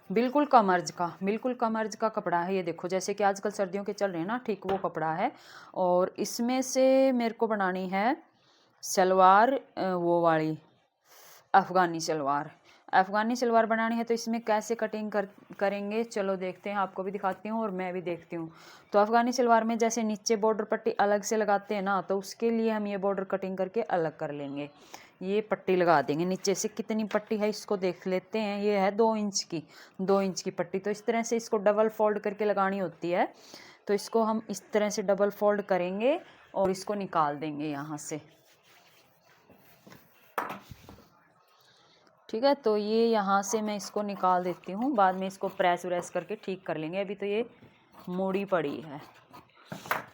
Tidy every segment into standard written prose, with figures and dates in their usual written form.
बिल्कुल कम अर्ज का, बिल्कुल कम अर्ज का कपड़ा है। ये देखो जैसे कि आजकल सर्दियों के चल रहे हैं ना, ठीक वो कपड़ा है। और इसमें से मेरे को बनानी है सलवार, वो वाली अफ़गानी सलवार। अफ़गानी सलवार बनानी है तो इसमें कैसे कटिंग करेंगे चलो देखते हैं, आपको भी दिखाती हूँ और मैं भी देखती हूँ। तो अफ़गानी सलवार में जैसे नीचे बॉर्डर पट्टी अलग से लगाते हैं ना, तो उसके लिए हम ये बॉर्डर कटिंग करके अलग कर लेंगे। ये पट्टी लगा देंगे नीचे से। कितनी पट्टी है इसको देख लेते हैं। ये है 2 इंच की, 2 इंच की पट्टी। तो इस तरह से इसको डबल फोल्ड करके लगानी होती है। तो इसको हम इस तरह से डबल फोल्ड करेंगे और इसको निकाल देंगे यहाँ से। ठीक है, तो ये यहाँ से मैं इसको निकाल देती हूँ, बाद में इसको प्रेस व्रेस करके ठीक कर लेंगे। अभी तो ये मुड़ी पड़ी है।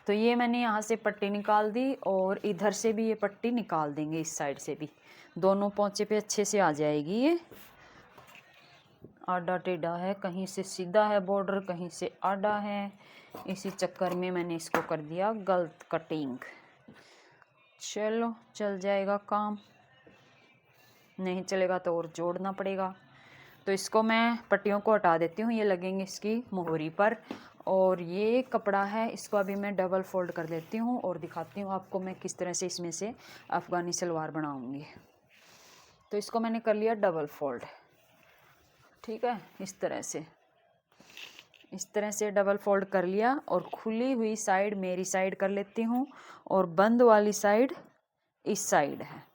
तो ये मैंने यहाँ से पट्टी निकाल दी और इधर से भी ये पट्टी निकाल देंगे, इस साइड से भी। दोनों पोंचे पे अच्छे से आ जाएगी। ये आड़ा टेढ़ा है, कहीं से सीधा है बॉर्डर, कहीं से आड़ा है। इसी चक्कर में मैंने इसको कर दिया गलत कटिंग। चलो चल जाएगा काम, नहीं चलेगा तो और जोड़ना पड़ेगा। तो इसको मैं पट्टियों को हटा देती हूँ, ये लगेंगे इसकी मोहरी पर। और ये कपड़ा है, इसको अभी मैं डबल फोल्ड कर देती हूँ और दिखाती हूँ आपको मैं किस तरह से इसमें से अफ़गानी सलवार बनाऊँगी। तो इसको मैंने कर लिया डबल फोल्ड। ठीक है, इस तरह से डबल फोल्ड कर लिया। और खुली हुई साइड मेरी साइड कर लेती हूँ और बंद वाली साइड इस साइड है।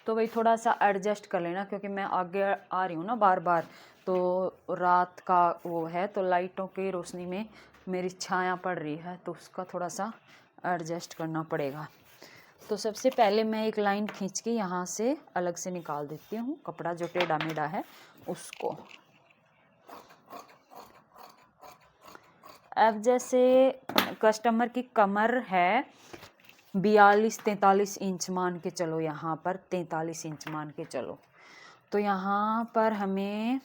तो वही थोड़ा सा एडजस्ट कर लेना, क्योंकि मैं आगे आ रही हूँ ना बार बार। तो रात का वो है, तो लाइटों की रोशनी में मेरी छाया पड़ रही है, तो उसका थोड़ा सा एडजस्ट करना पड़ेगा। तो सबसे पहले मैं एक लाइन खींच के यहाँ से अलग से निकाल देती हूँ कपड़ा जो टेढ़ा मेढ़ा है उसको। अब जैसे कस्टमर की कमर है 42-43 इंच मान के चलो, यहाँ पर 43 इंच मान के चलो। तो यहाँ पर हमें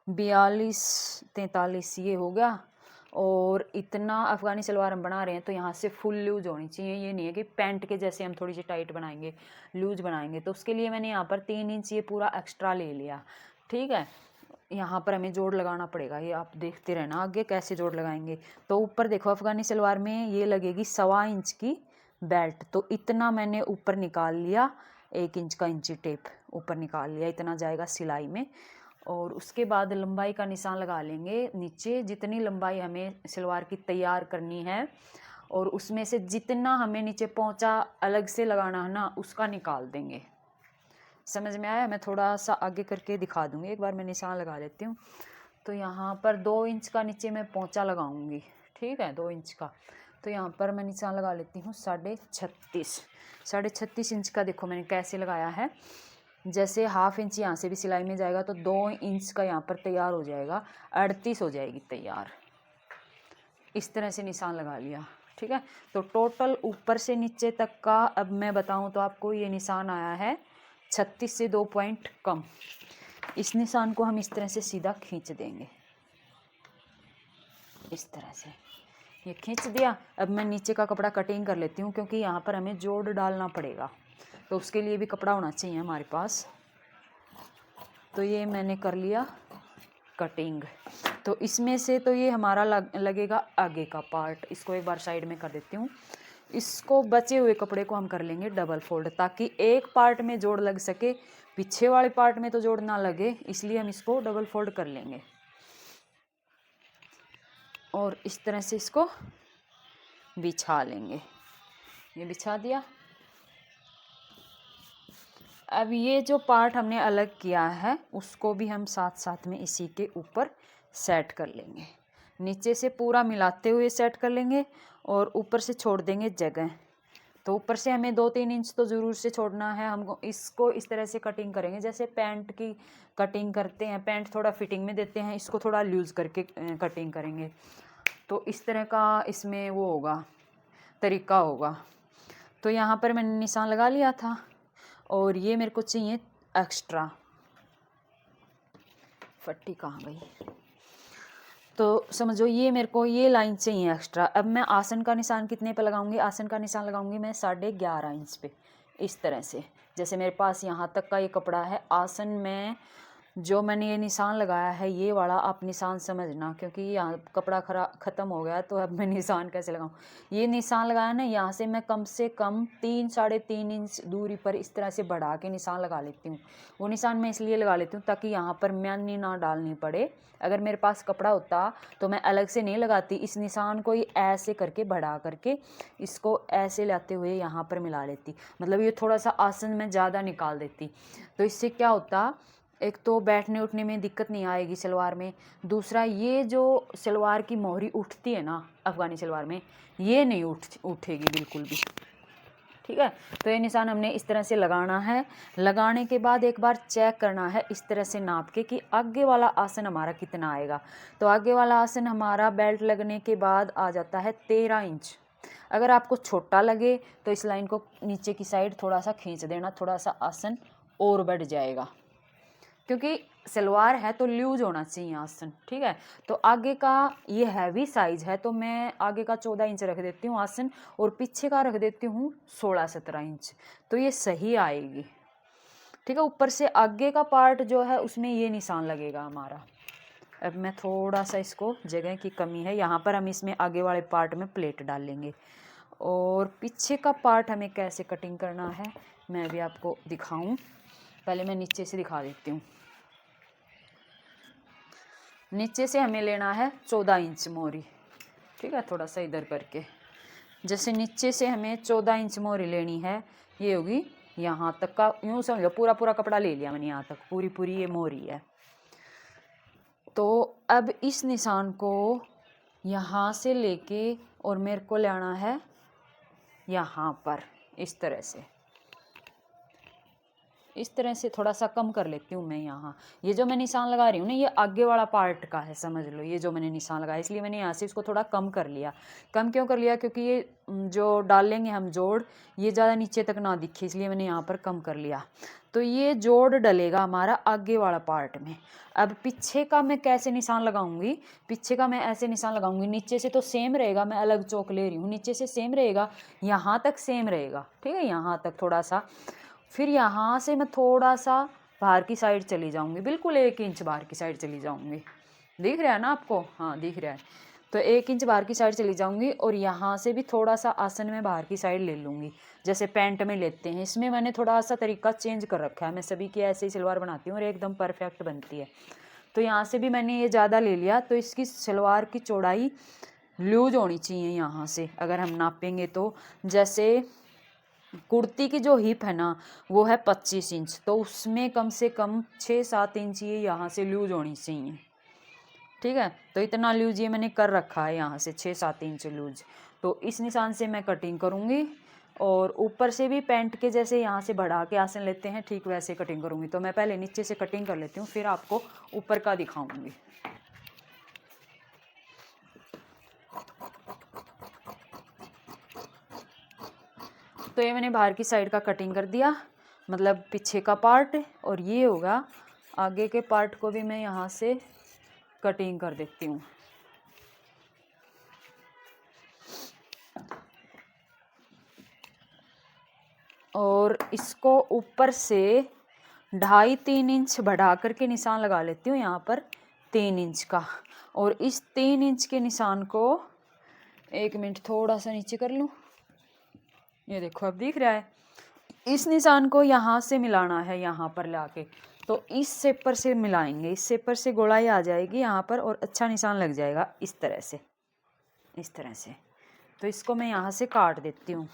42-43 ये हो गया। और इतना अफ़गानी सलवार हम बना रहे हैं तो यहाँ से फुल लूज होनी चाहिए। ये नहीं है कि पैंट के जैसे हम थोड़ी सी टाइट बनाएंगे, लूज बनाएंगे। तो उसके लिए मैंने यहाँ पर 3 इंच ये पूरा एक्स्ट्रा ले लिया। ठीक है, यहाँ पर हमें जोड़ लगाना पड़ेगा, ये आप देखते रहना आगे कैसे जोड़ लगाएंगे। तो ऊपर देखो अफ़गानी सलवार में ये लगेगी 1.25 इंच की बेल्ट। तो इतना मैंने ऊपर निकाल लिया, 1 इंच का इंची टेप ऊपर निकाल लिया, इतना जाएगा सिलाई में। और उसके बाद लंबाई का निशान लगा लेंगे नीचे, जितनी लंबाई हमें सलवार की तैयार करनी है। और उसमें से जितना हमें नीचे पोंचा अलग से लगाना है ना, उसका निकाल देंगे। समझ में आया? मैं थोड़ा सा आगे करके दिखा दूंगी, एक बार मैं निशान लगा लेती हूँ। तो यहाँ पर 2 इंच का नीचे मैं पोंचा लगाऊंगी। ठीक है, 2 इंच का। तो यहाँ पर मैं निशान लगा लेती हूँ 36.5 इंच का। देखो मैंने कैसे लगाया है, जैसे 1/2 इंच यहाँ से भी सिलाई में जाएगा तो 2 इंच का यहाँ पर तैयार हो जाएगा, 38 हो जाएगी तैयार। इस तरह से निशान लगा लिया। ठीक है, तो टोटल ऊपर से नीचे तक का अब मैं बताऊँ तो आपको ये निशान आया है 36 से 2 पॉइंट कम। इस निशान को हम इस तरह से सीधा खींच देंगे, इस तरह से ये खींच दिया। अब मैं नीचे का कपड़ा कटिंग कर लेती हूँ, क्योंकि यहाँ पर हमें जोड़ डालना पड़ेगा, तो उसके लिए भी कपड़ा होना चाहिए हमारे पास। तो ये मैंने कर लिया कटिंग। तो इसमें से तो ये हमारा लगेगा आगे का पार्ट। इसको एक बार साइड में कर देती हूँ। इसको बचे हुए कपड़े को हम कर लेंगे डबल फोल्ड, ताकि एक पार्ट में जोड़ लग सके, पीछे वाले पार्ट में तो जोड़ ना लगे, इसलिए हम इसको डबल फोल्ड कर लेंगे। और इस तरह से इसको बिछा लेंगे। ये बिछा दिया। अब ये जो पार्ट हमने अलग किया है उसको भी हम साथ साथ में इसी के ऊपर सेट कर लेंगे। नीचे से पूरा मिलाते हुए सेट कर लेंगे और ऊपर से छोड़ देंगे जगह। तो ऊपर से हमें 2-3 इंच तो ज़रूर से छोड़ना है। हमको इसको इस तरह से कटिंग करेंगे जैसे पैंट की कटिंग करते हैं। पैंट थोड़ा फिटिंग में देते हैं, इसको थोड़ा लूज़ करके कटिंग करेंगे। तो इस तरह का इसमें वो होगा, तरीका होगा। तो यहाँ पर मैंने निशान लगा लिया था और ये मेरे को चाहिए एक्स्ट्रा। फट्टी कहाँ गई? तो समझो ये मेरे को ये लाइन चाहिए एक्स्ट्रा। अब मैं आसन का निशान कितने पे लगाऊंगी? आसन का निशान लगाऊंगी मैं 11.5 इंच पे। इस तरह से। जैसे मेरे पास यहाँ तक का ये कपड़ा है, आसन में जो मैंने ये निशान लगाया है ये वाला आप निशान समझना, क्योंकि यहाँ कपड़ा ख़त्म हो गया तो अब मैं निशान कैसे लगाऊँ। ये निशान लगाया ना, यहाँ से मैं कम से कम 3-3.5 इंच दूरी पर इस तरह से बढ़ा के निशान लगा लेती हूँ। वो निशान मैं इसलिए लगा लेती हूँ ताकि यहाँ पर म्यानी ना डालनी पड़े। अगर मेरे पास कपड़ा होता तो मैं अलग से नहीं लगाती, इस निशान को ही ऐसे करके बढ़ा करके इसको ऐसे लाते हुए यहाँ पर मिला लेती। मतलब ये थोड़ा सा आसन में ज़्यादा निकाल देती। तो इससे क्या होता, एक तो बैठने उठने में दिक्कत नहीं आएगी सलवार में, दूसरा ये जो सलवार की मोहरी उठती है ना अफ़गानी सलवार में, ये नहीं उठेगी बिल्कुल भी। ठीक है, तो ये निशान हमने इस तरह से लगाना है। लगाने के बाद एक बार चेक करना है इस तरह से नाप के कि आगे वाला आसन हमारा कितना आएगा। तो आगे वाला आसन हमारा बेल्ट लगने के बाद आ जाता है 13 इंच। अगर आपको छोटा लगे तो इस लाइन को नीचे की साइड थोड़ा सा खींच देना, थोड़ा सा आसन और बढ़ जाएगा, क्योंकि सलवार है तो लूज होना चाहिए आसन। ठीक है, तो आगे का ये हैवी साइज है तो मैं आगे का 14 इंच रख देती हूँ आसन, और पीछे का रख देती हूँ 16-17 इंच, तो ये सही आएगी। ठीक है, ऊपर से आगे का पार्ट जो है उसमें ये निशान लगेगा हमारा। अब मैं थोड़ा सा इसको, जगह की कमी है यहाँ पर, हम इसमें आगे वाले पार्ट में प्लेट डाल लेंगे। और पीछे का पार्ट हमें कैसे कटिंग करना है मैं भी आपको दिखाऊं। पहले मैं नीचे से दिखा देती हूँ। नीचे से हमें लेना है 14 इंच मोहरी। ठीक है, थोड़ा सा इधर करके, जैसे नीचे से हमें 14 इंच मोहरी लेनी है, ये होगी यहाँ तक का, यूँ समझ लो पूरा पूरा कपड़ा ले लिया मैंने, यहाँ तक पूरी पूरी ये मोहरी है। तो अब इस निशान को यहाँ से लेके और मेरे को लेना है यहाँ पर, इस तरह से थोड़ा सा कम कर लेती हूँ मैं यहाँ। ये जो मैं निशान लगा रही हूँ ना, ये आगे वाला पार्ट का है, समझ लो। ये जो मैंने निशान लगाया इसलिए मैंने यहाँ से इसको थोड़ा कम कर लिया। कम क्यों कर लिया, क्योंकि ये जो डाल लेंगे हम जोड़, ये ज़्यादा नीचे तक ना दिखे, इसलिए मैंने यहाँ पर कम कर लिया। तो ये जोड़ डलेगा हमारा आगे वाला पार्ट में। अब पीछे का मैं कैसे निशान लगाऊंगी, पीछे का मैं ऐसे निशान लगाऊंगी, नीचे से तो सेम रहेगा, मैं अलग चौक ले रही हूँ, नीचे से सेम रहेगा, यहाँ तक सेम रहेगा। ठीक है, यहाँ तक थोड़ा सा, फिर यहाँ से मैं थोड़ा सा बाहर की साइड चली जाऊंगी, बिल्कुल 1 इंच बाहर की साइड चली जाऊंगी। दिख रहा है ना आपको? हाँ दिख रहा है। तो 1 इंच बाहर की साइड चली जाऊंगी और यहाँ से भी थोड़ा सा आसन में बाहर की साइड ले लूँगी, जैसे पैंट में लेते हैं। इसमें मैंने थोड़ा सा तरीका चेंज कर रखा है, मैं सभी की ऐसे ही सलवार बनाती हूँ और एकदम परफेक्ट बनती है। तो यहाँ से भी मैंने ये ज़्यादा ले लिया, तो इसकी सलवार की चौड़ाई लूज होनी चाहिए यहाँ से अगर हम नापेंगे तो। जैसे कुर्ती की जो हिप है ना वो है 25 इंच, तो उसमें कम से कम 6-7 इंच ये यहाँ से लूज होनी चाहिए। ठीक है, तो इतना लूज ये मैंने कर रखा है, यहाँ से 6-7 इंच लूज। तो इस निशान से मैं कटिंग करूँगी, और ऊपर से भी पैंट के जैसे यहाँ से बढ़ा के आसन लेते हैं ठीक वैसे कटिंग करूँगी। तो मैं पहले नीचे से कटिंग कर लेती हूँ, फिर आपको ऊपर का दिखाऊँगी। तो ये मैंने बाहर की साइड का कटिंग कर दिया, मतलब पीछे का पार्ट, और ये होगा आगे के पार्ट को भी मैं यहाँ से कटिंग कर देती हूँ। और इसको ऊपर से 2.5-3 इंच बढ़ा करके निशान लगा लेती हूँ यहाँ पर 3 इंच का। और इस 3 इंच के निशान को 1 मिनट थोड़ा सा नीचे कर लूँ, ये देखो अब दिख रहा है। इस निशान को यहाँ से मिलाना है, यहाँ पर लाके, तो इस सेपर से मिलाएंगे, इस सेपर से गोलाई आ जाएगी यहाँ पर और अच्छा निशान लग जाएगा इस तरह से, इस तरह से। तो इसको मैं यहाँ से काट देती हूँ।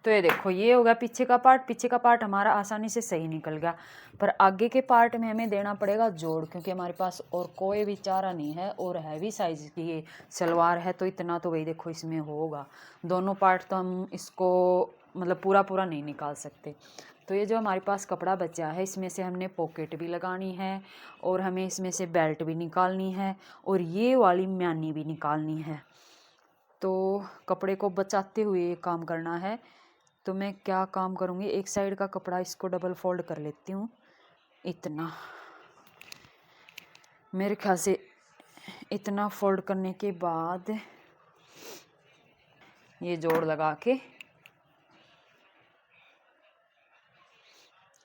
तो ये देखो ये होगा पीछे का पार्ट, पीछे का पार्ट हमारा आसानी से सही निकल गया। पर आगे के पार्ट में हमें देना पड़ेगा जोड़, क्योंकि हमारे पास और कोई भी चारा नहीं है, और हैवी साइज़ की ये सलवार है तो इतना तो वही देखो इसमें होगा। दोनों पार्ट तो हम इसको मतलब पूरा पूरा नहीं निकाल सकते। तो ये जो हमारे पास कपड़ा बचा है इसमें से हमने पॉकेट भी लगानी है, और हमें इसमें से बेल्ट भी निकालनी है, और ये वाली म्यानी भी निकालनी है। तो कपड़े को बचाते हुए ये काम करना है। तो मैं क्या काम करूँगी, एक साइड का कपड़ा इसको डबल फोल्ड कर लेती हूँ, इतना, मेरे ख्याल से इतना फोल्ड करने के बाद ये जोड़ लगा के,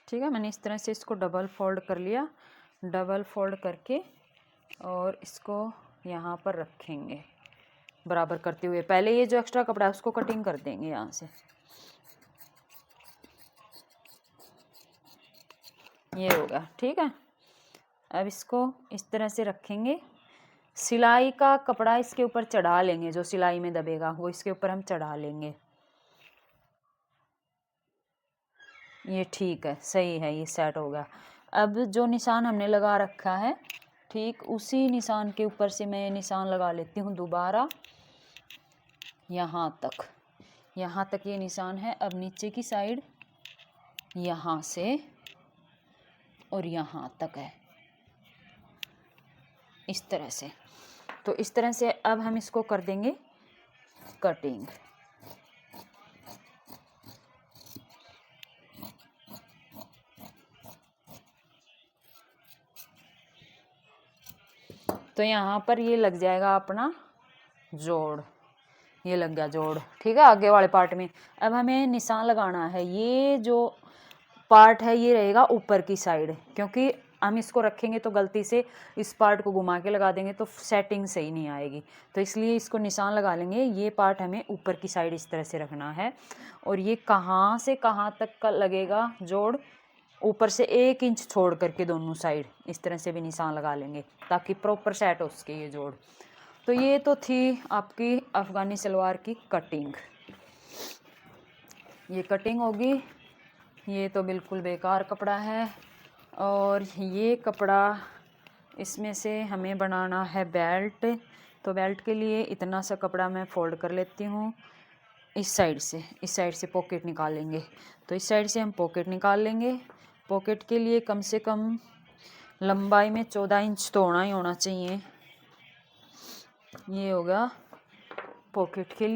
ठीक है, मैंने इस तरह से इसको डबल फोल्ड कर लिया। डबल फोल्ड करके और इसको यहाँ पर रखेंगे बराबर करते हुए। पहले ये जो एक्स्ट्रा कपड़ा है उसको कटिंग कर देंगे यहाँ से, ये होगा, ठीक है। अब इसको इस तरह से रखेंगे, सिलाई का कपड़ा इसके ऊपर चढ़ा लेंगे, जो सिलाई में दबेगा वो इसके ऊपर हम चढ़ा लेंगे। ये ठीक है, सही है, ये सेट हो गया। अब जो निशान हमने लगा रखा है, ठीक उसी निशान के ऊपर से मैं निशान लगा लेती हूँ दोबारा, यहाँ तक, यहाँ तक ये निशान है। अब नीचे की साइड यहाँ से और यहाँ तक है, इस तरह से। तो इस तरह से अब हम इसको कर देंगे कटिंग। तो यहाँ पर ये लग जाएगा अपना जोड़, ये लग गया जोड़, ठीक है, आगे वाले पार्ट में। अब हमें निशान लगाना है, ये जो पार्ट है ये रहेगा ऊपर की साइड, क्योंकि हम इसको रखेंगे तो गलती से इस पार्ट को घुमा के लगा देंगे तो सेटिंग सही नहीं आएगी, तो इसलिए इसको निशान लगा लेंगे। ये पार्ट हमें ऊपर की साइड इस तरह से रखना है। और ये कहाँ से कहाँ तक का लगेगा जोड़, ऊपर से 1 इंच छोड़ करके दोनों साइड इस तरह से भी निशान लगा लेंगे ताकि प्रॉपर सेट हो सके ये जोड़। तो ये तो थी आपकी अफ़गानी सलवार की कटिंग, ये कटिंग होगी। ये तो बिल्कुल बेकार कपड़ा है, और ये कपड़ा इसमें से हमें बनाना है बेल्ट। तो बेल्ट के लिए इतना सा कपड़ा मैं फ़ोल्ड कर लेती हूँ, इस साइड से पॉकेट निकालेंगे। तो इस साइड से हम पॉकेट निकाल लेंगे। पॉकेट के लिए कम से कम लंबाई में 14 इंच तो होना ही होना चाहिए। ये होगा पॉकेट के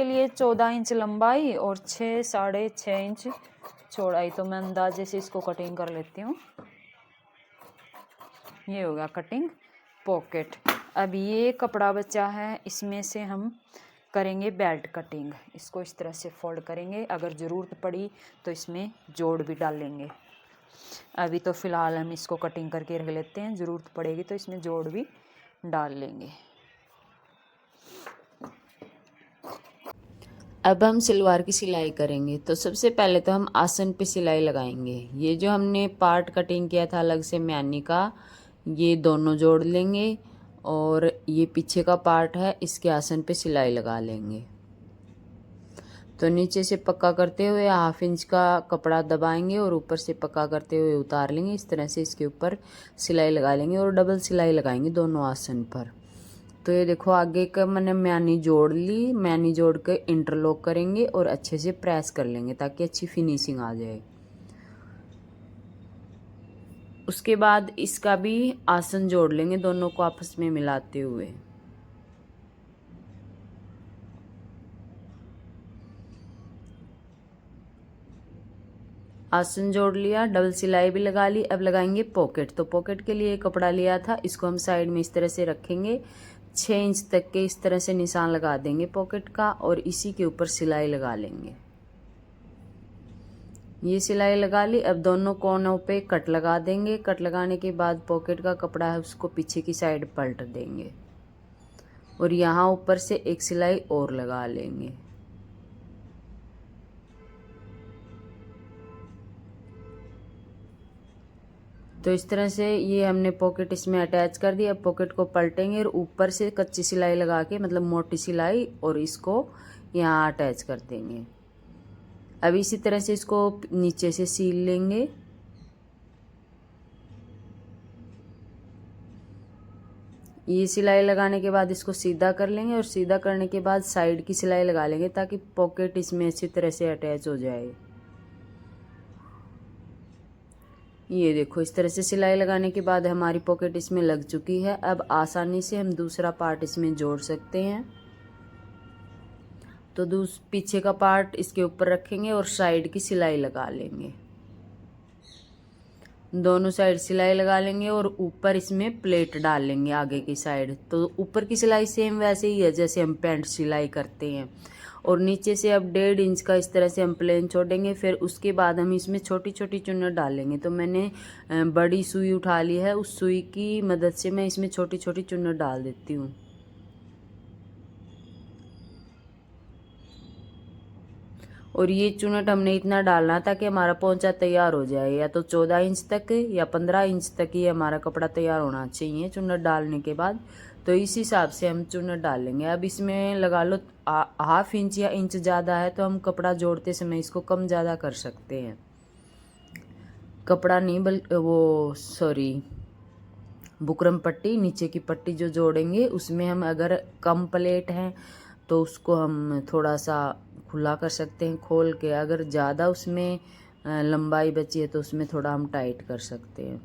लिए, 14 इंच लंबाई और 6 साढ़े 6 इंच चौड़ाई। तो मैं अंदाजे से इसको कटिंग कर लेती हूँ। ये होगा कटिंग पॉकेट। अब ये कपड़ा बचा है, इसमें से हम करेंगे बेल्ट कटिंग। इसको इस तरह से फोल्ड करेंगे, अगर ज़रूरत पड़ी तो इसमें जोड़ भी डालेंगे। अभी तो फ़िलहाल हम इसको कटिंग करके रख लेते हैं, ज़रूरत पड़ेगी तो इसमें जोड़ भी डाल लेंगे। अब हम सलवार की सिलाई करेंगे। तो सबसे पहले तो हम आसन पे सिलाई लगाएंगे। ये जो हमने पार्ट कटिंग किया था अलग से म्यानी का, ये दोनों जोड़ लेंगे और ये पीछे का पार्ट है, इसके आसन पे सिलाई लगा लेंगे। तो नीचे से पक्का करते हुए 1/2 इंच का कपड़ा दबाएंगे और ऊपर से पक्का करते हुए उतार लेंगे। इस तरह से इसके ऊपर सिलाई लगा लेंगे और डबल सिलाई लगाएंगे दोनों आसन पर। तो ये देखो आगे का मैंने म्यानी जोड़ ली, म्यानी जोड़ के इंटरलॉक करेंगे और अच्छे से प्रेस कर लेंगे ताकि अच्छी फिनिशिंग आ जाए। उसके बाद इसका भी आसन जोड़ लेंगे दोनों को आपस में मिलाते हुए। आसन जोड़ लिया, डबल सिलाई भी लगा ली। अब लगाएंगे पॉकेट। तो पॉकेट के लिए कपड़ा लिया था, इसको हम साइड में इस तरह से रखेंगे। 6 इंच तक के इस तरह से निशान लगा देंगे पॉकेट का और इसी के ऊपर सिलाई लगा लेंगे। ये सिलाई लगा ली। अब दोनों कोनों पे कट लगा देंगे। कट लगाने के बाद पॉकेट का कपड़ा है उसको पीछे की साइड पलट देंगे और यहाँ ऊपर से एक सिलाई और लगा लेंगे। तो इस तरह से ये हमने पॉकेट इसमें अटैच कर दी। अब पॉकेट को पलटेंगे और ऊपर से कच्ची सिलाई लगा के, मतलब मोटी सिलाई, और इसको यहाँ अटैच कर देंगे। अब इसी तरह से इसको नीचे से सील लेंगे। ये सिलाई लगाने के बाद इसको सीधा कर लेंगे और सीधा करने के बाद साइड की सिलाई लगा लेंगे ताकि पॉकेट इसमें अच्छी तरह से अटैच हो जाए। ये देखो इस तरह से सिलाई लगाने के बाद हमारी पॉकेट इसमें लग चुकी है। अब आसानी से हम दूसरा पार्ट इसमें जोड़ सकते हैं। तो पीछे का पार्ट इसके ऊपर रखेंगे और साइड की सिलाई लगा लेंगे। दोनों साइड सिलाई लगा लेंगे और ऊपर इसमें प्लेट डाल लेंगे आगे की साइड। तो ऊपर की सिलाई सेम वैसे ही है जैसे हम पैंट सिलाई करते हैं। और नीचे से अब 1.5 इंच का इस तरह से हम प्लेन छोड़ेंगे। फिर उसके बाद हम इसमें छोटी छोटी चुन्नट डालेंगे। तो मैंने बड़ी सुई उठा ली है, उस सुई की मदद से मैं इसमें छोटी छोटी चुन्नट डाल देती हूँ। और ये चुनट हमने इतना डालना था कि हमारा पोंचा तैयार हो जाए, या तो 14 इंच तक या 15 इंच तक ही हमारा कपड़ा तैयार होना चाहिए चुनट डालने के बाद। तो इस हिसाब से हम चुनट डाल लेंगे। अब इसमें लगा लो 1/2 इंच या इंच ज़्यादा है तो हम कपड़ा जोड़ते समय इसको कम ज़्यादा कर सकते हैं। कपड़ा नहीं बल्कि वो सॉरी बुकरम पट्टी, नीचे की पट्टी जो जोड़ेंगे उसमें हम अगर कम प्लेट है तो उसको हम थोड़ा सा खुला कर सकते हैं खोल के। अगर ज़्यादा उसमें लंबाई बची है तो उसमें थोड़ा हम टाइट कर सकते हैं।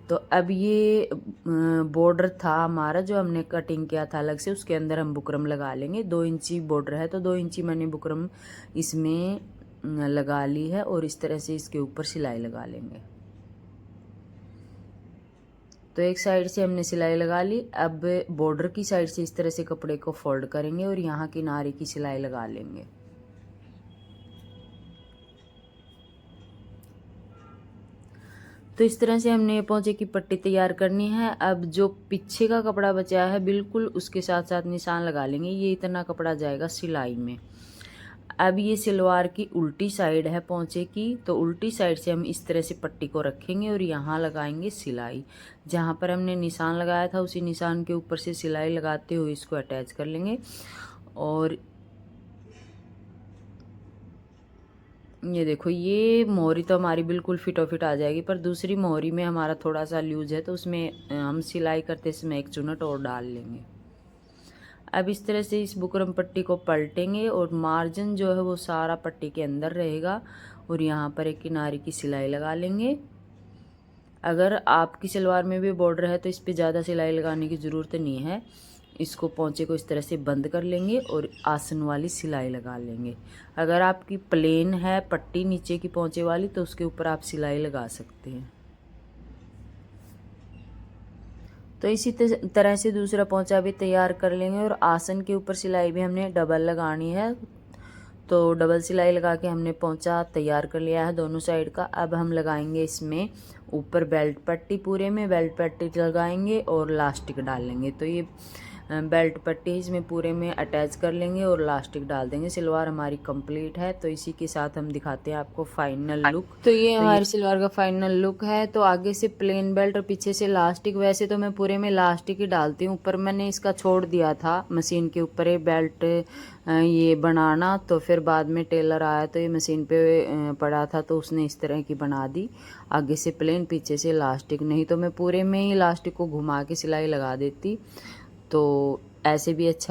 तो अब ये बॉर्डर था हमारा जो हमने कटिंग किया था अलग से, उसके अंदर हम बुकरम लगा लेंगे। 2 इंची बॉर्डर है तो 2 इंची मैंने बुकरम इसमें लगा ली है और इस तरह से इसके ऊपर सिलाई लगा लेंगे। तो एक साइड से हमने सिलाई लगा ली। अब बॉर्डर की साइड से इस तरह से कपड़े को फोल्ड करेंगे और यहाँ किनारे की सिलाई लगा लेंगे। तो इस तरह से हमने पोंचे की पट्टी तैयार करनी है। अब जो पीछे का कपड़ा बचा है बिल्कुल उसके साथ साथ निशान लगा लेंगे। ये इतना कपड़ा जाएगा सिलाई में। अब ये सलवार की उल्टी साइड है पोंचे की, तो उल्टी साइड से हम इस तरह से पट्टी को रखेंगे और यहाँ लगाएंगे सिलाई। जहाँ पर हमने निशान लगाया था उसी निशान के ऊपर से सिलाई लगाते हुए इसको अटैच कर लेंगे। और ये देखो ये मोहरी तो हमारी बिल्कुल फिटो फिट आ जाएगी, पर दूसरी मोहरी में हमारा थोड़ा सा लूज है तो उसमें हम सिलाई करते समय एक चुनट और डाल लेंगे। अब इस तरह से इस बुकरम पट्टी को पलटेंगे और मार्जिन जो है वो सारा पट्टी के अंदर रहेगा और यहाँ पर एक किनारे की सिलाई लगा लेंगे। अगर आपकी सलवार में भी बॉर्डर है तो इस पर ज़्यादा सिलाई लगाने की ज़रूरत नहीं है। इसको पोंचे को इस तरह से बंद कर लेंगे और आसन वाली सिलाई लगा लेंगे। अगर आपकी प्लेन है पट्टी नीचे की पोंचे वाली तो उसके ऊपर आप सिलाई लगा सकते हैं। तो इसी तरह से दूसरा पोंचा भी तैयार कर लेंगे और आसन के ऊपर सिलाई भी हमने डबल लगानी है। तो डबल सिलाई लगा के हमने पोंचा तैयार कर लिया है दोनों साइड का। अब हम लगाएंगे इसमें ऊपर बेल्ट पट्टी, पूरे में बेल्ट पट्टी लगाएंगे और लास्टिक डाल लेंगे। तो ये बेल्ट पट्टी इसमें पूरे में अटैच कर लेंगे और लास्टिक डाल देंगे। सलवार हमारी कंप्लीट है। तो इसी के साथ हम दिखाते हैं आपको फाइनल लुक। तो ये हमारी सलवार का फाइनल लुक है। तो आगे से प्लेन बेल्ट और पीछे से लास्टिक। वैसे तो मैं पूरे में लास्टिक ही डालती हूँ, ऊपर मैंने इसका छोड़ दिया था मशीन के ऊपर ये बेल्ट ये बनाना। तो फिर बाद में टेलर आया तो ये मशीन पे पड़ा था तो उसने इस तरह की बना दी, आगे से प्लेन पीछे से लास्टिक। नहीं तो मैं पूरे में ही लास्टिक को घुमा के सिलाई लगा देती, तो ऐसे भी अच्छा